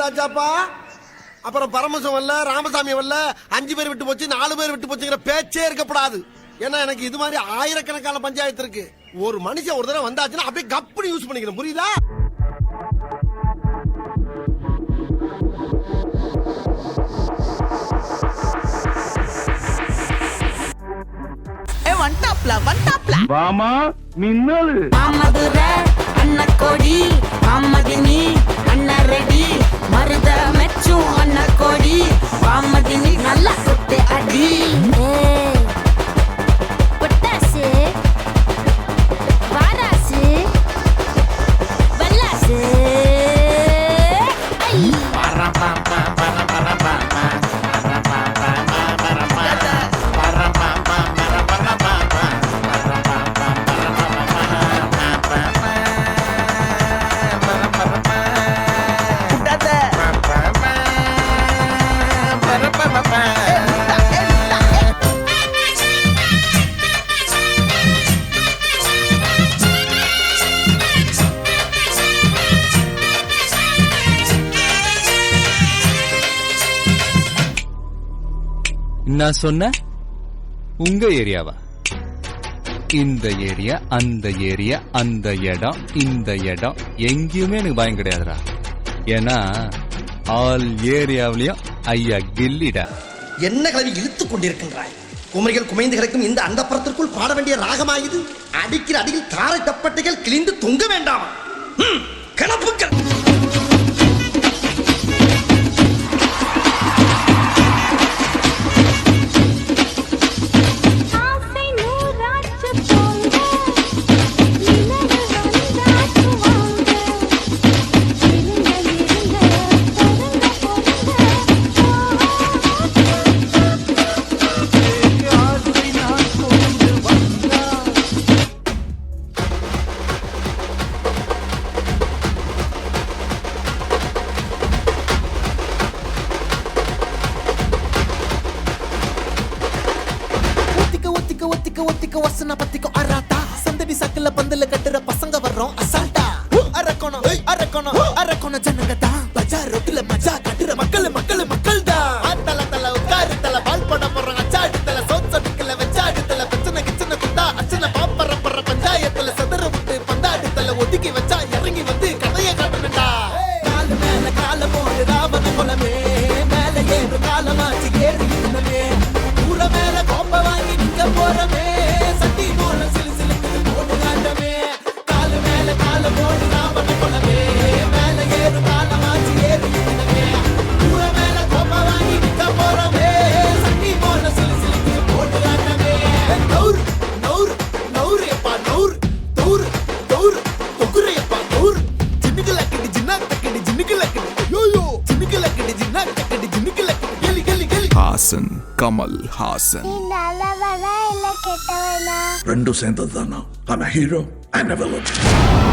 தாச்சாப்பா அப்புறம் பரமசம் வரல, ராமசாமி வரல, 5 பேர் விட்டு போச்சு, 4 பேர் விட்டு போச்சுங்கிற பேச்சே இருக்கப்படாது. ஏன்னா எனக்கு இது மாதிரி ஆயிரக்கணக்கான பஞ்சாயத்து இருக்கு. ஒரு மனுஷன் ஒரு தடவை வந்தாச்சுன்னா அப்படியே கப்புனு யூஸ் பண்ணிக்கணும், புரியுதா? வாமா மின்னல் மாமதுர அன்னக்கோடி மாமதினி அன்னரெடி மருத மெச்சும் அன்னக்கோடி மாமதினி நல்லா சுத்து அடி பொட்டாசு வாராசு வல்லாசு நான் சொன்ன உங்க ஏரியாவா? இந்த ஏரியா, அந்த ஏரியா, அந்த இடம், இந்த இடம் எங்கேயுமே எனக்கு பயம் கிடையாதுடா. ஏன்னா ஆல் ஏரியாவிலயும் ஐயா கில்லிடா. என்ன கிளவி இழுத்துக் கொண்டிருக்கின்றாய்? குமரிகள் குமைந்து கிடக்கும் இந்த அந்தப்புறத்திற்குள் பாட வேண்டிய ராகமா இது? அடிக்கிற அடியில் தாரை தப்பட்டைகள் கிழிந்து தொங்க வேண்டாமா? கணப்புக்கள் ஒத்திக்க வசன பத்திக்கும் அராத்தா சந்தடி சக்கல பந்தல கட்டுற பசங்க வர்றோம் அசால்ட்டா. அரக்கோணம் ஜனங்க தான் பஜார் ரோட்டுல மஜா கட்டுற மக்கள் தான். தல உட்காரு தல பால் போட போறோம் அச்சாடு தல சோச்சடிக்கல வச்சாடு தல பிரச்சனை கிச்சனை குண்டா அச்சனை பாப்பற பஞ்சாயத்துல சதுர விட்டு பந்தாடு தல ஒதுக்கி வச்சா இறங்கி வந்து கதையை காட்டணும்டா. காலு மேல கால போடு ராவண குலமே மேல ஏறு காலமாச்சு ஏறி இன்னமே ஊர மேல கோப்ப வாங்கி நிக்க போறமே சட்டி போல சிலு சிலுக்கு போட்டு காட்டமே. காலு மேல கால போடு ராவண குலமே மேல ஏறு காலமாச்சு ஏறி இன்னமே ஊர மேல கோப்ப வாங்கி நிக்க போறமே சட்டி போல சிலு சிலுக்கு போட்டு காட்டமே. நௌர் நௌர் நௌர் எப்பா நௌர் தௌர் தௌர் தொகுரையப்பா நௌர் ஜின்னுகளக்கடி ஜின்னாக்கடி ஜின்னுகளக்கடி யோயோ ஜின்னுகளக்கடி ஜின்னாக்கடி ஜின்னுகளக்கடி கெலி கெலி கெலி. ஹாசன் கமல் ஹாசன் நீ நல்லவனா இல்ல கெட்டவனா? ரெண்டும் சேர்ந்தது தானா? I'm a hero and a villain.